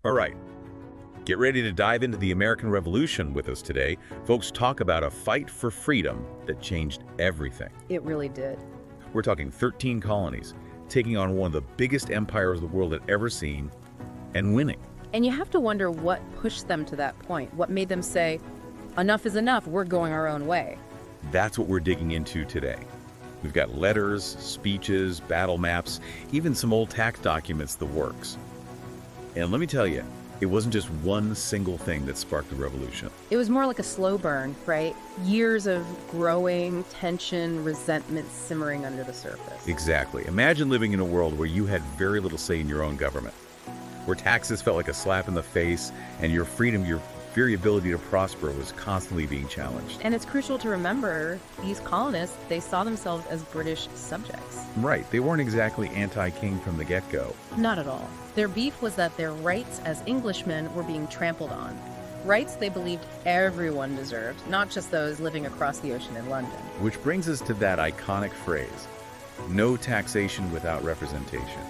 All right, get ready to dive into the American Revolution with us today. Folks, talk about a fight for freedom that changed everything. It really did. We're talking 13 colonies, taking on one of the biggest empires the world had ever seen, and winning. And you have to wonder what pushed them to that point. What made them say, enough is enough, we're going our own way. That's what we're digging into today. We've got letters, speeches, battle maps, even some old tax documents, the works. And let me tell you, it wasn't just one single thing that sparked the revolution. It was more like a slow burn, right? Years of growing tension, resentment simmering under the surface. Exactly. Imagine living in a world where you had very little say in your own government, where taxes felt like a slap in the face, and your freedom, your very ability to prosper was constantly being challenged. And it's crucial to remember, these colonists, they saw themselves as British subjects. Right. They weren't exactly anti-king from the get-go. Not at all. Their beef was that their rights as Englishmen were being trampled on. Rights they believed everyone deserved, not just those living across the ocean in London. Which brings us to that iconic phrase, no taxation without representation.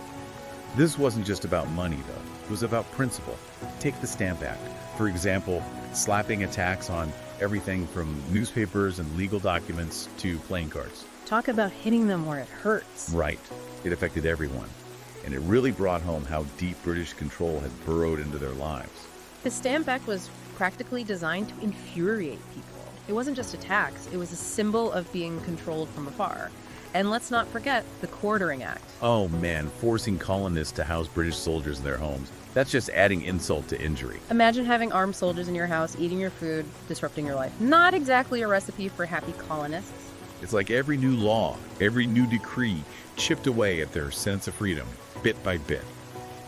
This wasn't just about money, though. It was about principle. Take the Stamp Act. For example, slapping a tax on everything from newspapers and legal documents to playing cards. Talk about hitting them where it hurts. Right. It affected everyone. And it really brought home how deep British control had burrowed into their lives. The Stamp Act was practically designed to infuriate people. It wasn't just a tax, it was a symbol of being controlled from afar. And let's not forget the Quartering Act. Oh man, forcing colonists to house British soldiers in their homes. That's just adding insult to injury. Imagine having armed soldiers in your house, eating your food, disrupting your life. Not exactly a recipe for happy colonists. It's like every new law, every new decree chipped away at their sense of freedom, bit by bit.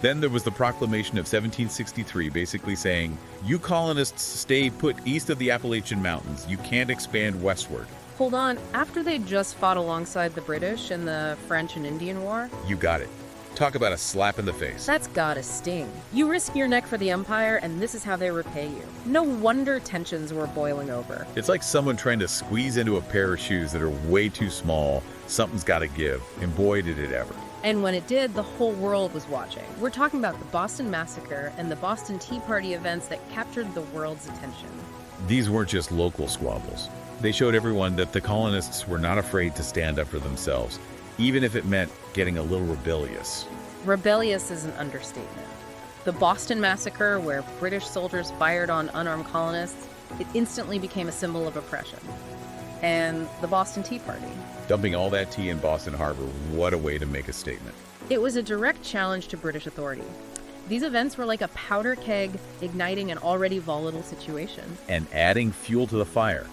Then there was the Proclamation of 1763, basically saying, you colonists stay put east of the Appalachian Mountains. You can't expand westward. Hold on, after they just fought alongside the British in the French and Indian War? You got it. Talk about a slap in the face. That's gotta sting. You risk your neck for the empire, and this is how they repay you. No wonder tensions were boiling over. It's like someone trying to squeeze into a pair of shoes that are way too small. Something's got to give, and boy did it ever. And when it did, the whole world was watching. We're talking about the Boston Massacre and the Boston Tea Party events that captured the world's attention. These weren't just local squabbles. They showed everyone that the colonists were not afraid to stand up for themselves, even if it meant getting a little rebellious. Rebellious is an understatement. The Boston Massacre, where British soldiers fired on unarmed colonists, it instantly became a symbol of oppression. And the Boston Tea Party. Dumping all that tea in Boston Harbor, what a way to make a statement. It was a direct challenge to British authority. These events were like a powder keg igniting an already volatile situation. And adding fuel to the fire.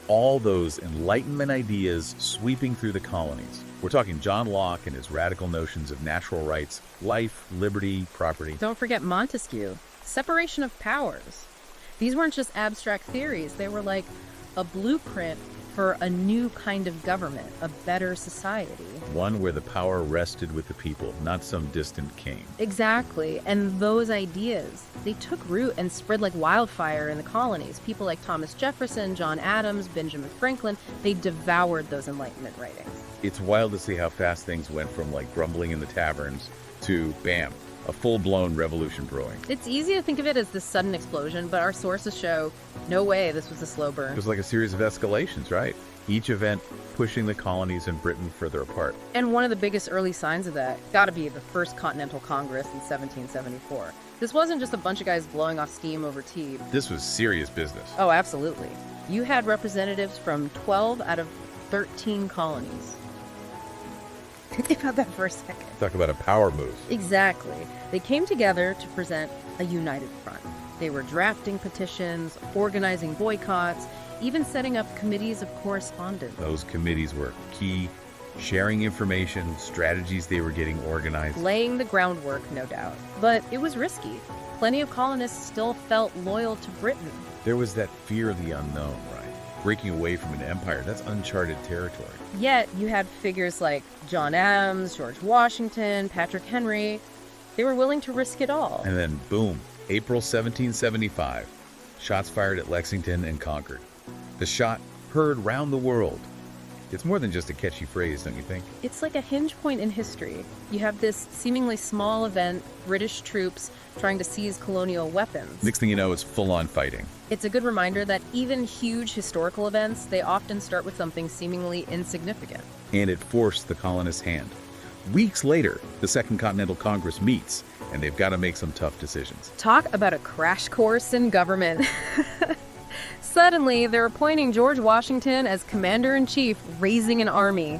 All those Enlightenment ideas sweeping through the colonies. We're talking John Locke and his radical notions of natural rights, life, liberty, property. Don't forget Montesquieu, separation of powers. These weren't just abstract theories, they were like a blueprint for a new kind of government, a better society. One where the power rested with the people, not some distant king. Exactly, and those ideas, they took root and spread like wildfire in the colonies. People like Thomas Jefferson, John Adams, Benjamin Franklin, they devoured those Enlightenment writings. It's wild to see how fast things went from like grumbling in the taverns to, bam, a full-blown revolution brewing. It's easy to think of it as this sudden explosion, but our sources show, no way, this was a slow burn. It was like a series of escalations, right? Each event pushing the colonies and Britain further apart. And one of the biggest early signs of that gotta be the First Continental Congress in 1774. This wasn't just a bunch of guys blowing off steam over tea. This was serious business. Oh, absolutely. You had representatives from 12 out of 13 colonies. Think about that for a second. Talk about a power move. Exactly. They came together to present a united front. They were drafting petitions, organizing boycotts, even setting up committees of correspondence. Those committees were key, sharing information, strategies they were getting organized. Laying the groundwork, no doubt. But it was risky. Plenty of colonists still felt loyal to Britain. There was that fear of the unknown, right? Breaking away from an empire, that's uncharted territory. Yet, you had figures like John Adams, George Washington, Patrick Henry. They were willing to risk it all. And then, boom, April 1775. Shots fired at Lexington and Concord. The shot heard round the world. It's more than just a catchy phrase, don't you think? It's like a hinge point in history. You have this seemingly small event, British troops trying to seize colonial weapons. Next thing you know, it's full-on fighting. It's a good reminder that even huge historical events, they often start with something seemingly insignificant. And it forced the colonists' hand. Weeks later, the Second Continental Congress meets, and they've got to make some tough decisions. Talk about a crash course in government. Suddenly, they're appointing George Washington as commander-in-chief, raising an army.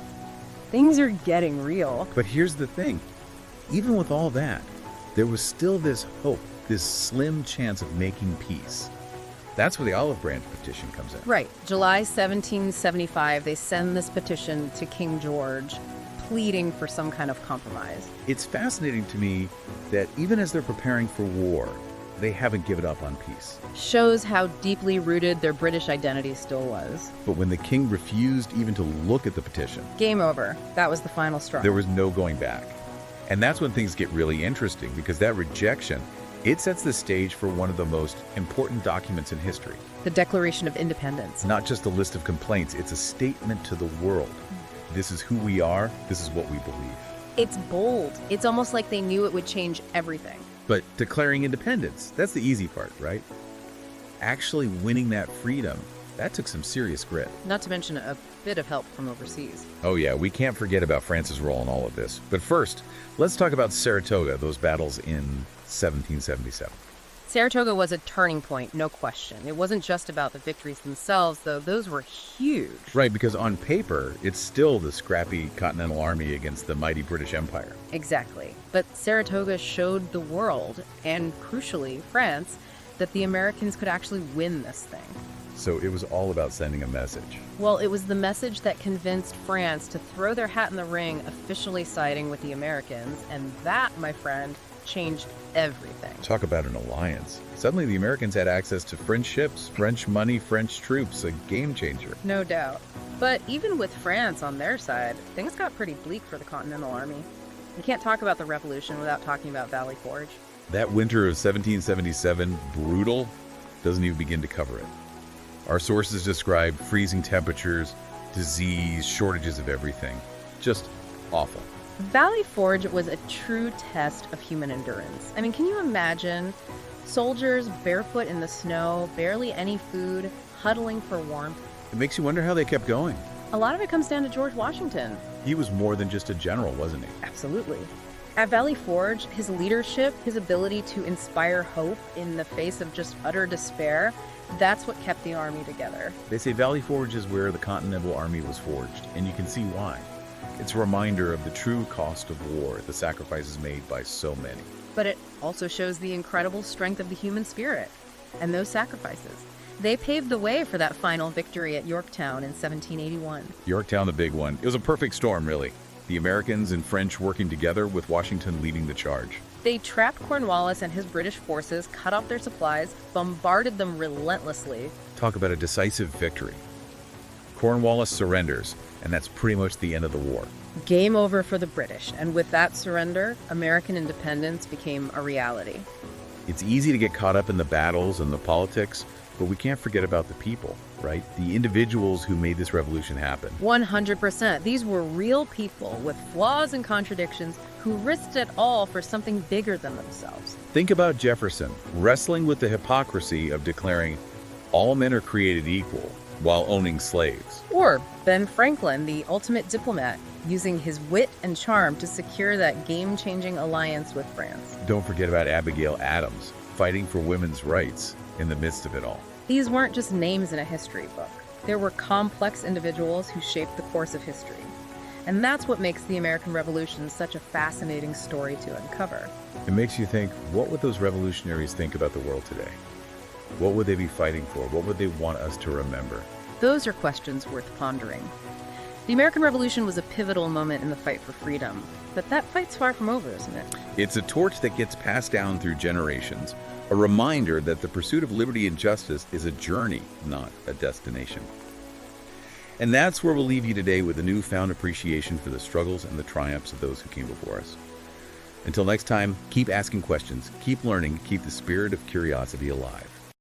Things are getting real. But here's the thing. Even with all that, there was still this hope, this slim chance of making peace. That's where the olive branch petition comes in. Right. July 1775, they send this petition to King George, pleading for some kind of compromise. It's fascinating to me that even as they're preparing for war, they haven't given up on peace. Shows how deeply rooted their British identity still was. But when the king refused even to look at the petition, Game over. That was the final straw. there was no going back. And that's when things get really interesting, because that rejection, it sets the stage for one of the most important documents in history. The Declaration of Independence. It's not just a list of complaints, it's a statement to the world. This is who we are, this is what we believe. It's bold. It's almost like they knew it would change everything. But declaring independence, that's the easy part, right? Actually winning that freedom, that took some serious grit. Not to mention a bit of help from overseas. Oh yeah, we can't forget about France's role in all of this. But first, let's talk about Saratoga, those battles in 1777. Saratoga was a turning point, no question. It wasn't just about the victories themselves, though. Those were huge. Right, because on paper, it's still the scrappy Continental Army against the mighty British Empire. Exactly. But Saratoga showed the world, and crucially, France, that the Americans could actually win this thing. So it was all about sending a message. Well, it was the message that convinced France to throw their hat in the ring, officially siding with the Americans, and that, my friend, changed everything. Talk about an alliance. Suddenly the Americans had access to French ships, French money, French troops, a game changer. No doubt. But even with France on their side, things got pretty bleak for the Continental Army. You can't talk about the Revolution without talking about Valley Forge. That winter of 1777, brutal, doesn't even begin to cover it. Our sources describe freezing temperatures, disease, shortages of everything. Just awful. Valley Forge was a true test of human endurance. I mean, can you imagine soldiers barefoot in the snow, barely any food, huddling for warmth? It makes you wonder how they kept going. A lot of it comes down to George Washington. He was more than just a general, wasn't he? Absolutely. At Valley Forge, his leadership, his ability to inspire hope in the face of just utter despair, that's what kept the army together. They say Valley Forge is where the Continental Army was forged, and you can see why. It's a reminder of the true cost of war, the sacrifices made by so many. But it also shows the incredible strength of the human spirit and those sacrifices. They paved the way for that final victory at Yorktown in 1781. Yorktown, the big one. It was a perfect storm, really. The Americans and French working together with Washington leading the charge. They trapped Cornwallis and his British forces, cut off their supplies, bombarded them relentlessly. Talk about a decisive victory. Cornwallis surrenders, and that's pretty much the end of the war. Game over for the British, and with that surrender, American independence became a reality. It's easy to get caught up in the battles and the politics, but we can't forget about the people, right? The individuals who made this revolution happen. 100%. These were real people with flaws and contradictions who risked it all for something bigger than themselves. Think about Jefferson wrestling with the hypocrisy of declaring all men are created equal while owning slaves. Or Ben Franklin, the ultimate diplomat, using his wit and charm to secure that game-changing alliance with France. Don't forget about Abigail Adams, fighting for women's rights in the midst of it all. These weren't just names in a history book. There were complex individuals who shaped the course of history. And that's what makes the American Revolution such a fascinating story to uncover. It makes you think, what would those revolutionaries think about the world today? What would they be fighting for? What would they want us to remember? Those are questions worth pondering. The American Revolution was a pivotal moment in the fight for freedom, but that fight's far from over, isn't it? It's a torch that gets passed down through generations, a reminder that the pursuit of liberty and justice is a journey, not a destination. And that's where we'll leave you today, with a newfound appreciation for the struggles and the triumphs of those who came before us. Until next time, keep asking questions, keep learning, keep the spirit of curiosity alive.